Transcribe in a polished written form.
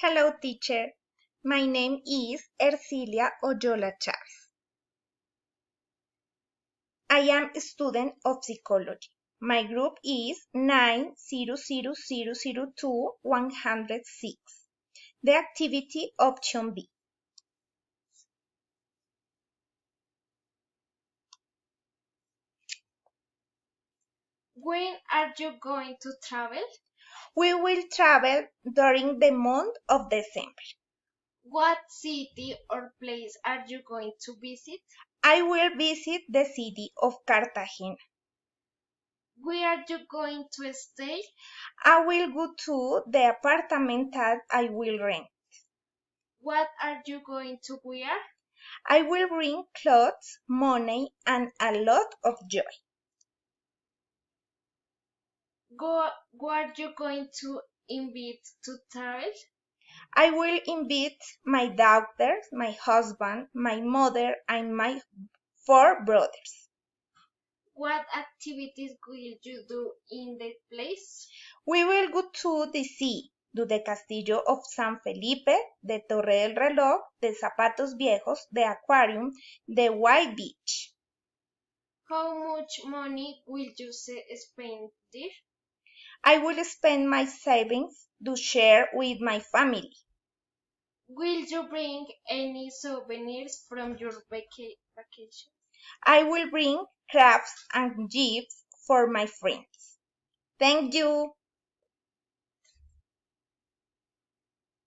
Hello, teacher. My name is Ercilia Oyola Charles. I am a student of psychology. My group is 900002106. The activity option B. When are you going to travel? We will travel during the month of December. What city or place are you going to visit? I will visit the city of Cartagena. Where are you going to stay? I will go to the apartment that I will rent. What are you going to wear? I will bring clothes, money, and a lot of joy. Who are you going to invite to travel? I will invite my daughters, my husband, my mother, and my 4 brothers. What activities will you do in the place? We will go to the sea, to the Castillo of San Felipe, the Torre del Reloj, the Zapatos Viejos, the aquarium, the White Beach. How much money will you spend there? I will spend my savings to share with my family. Will you bring any souvenirs from your vacation? I will bring crafts and gifts for my friends. Thank you.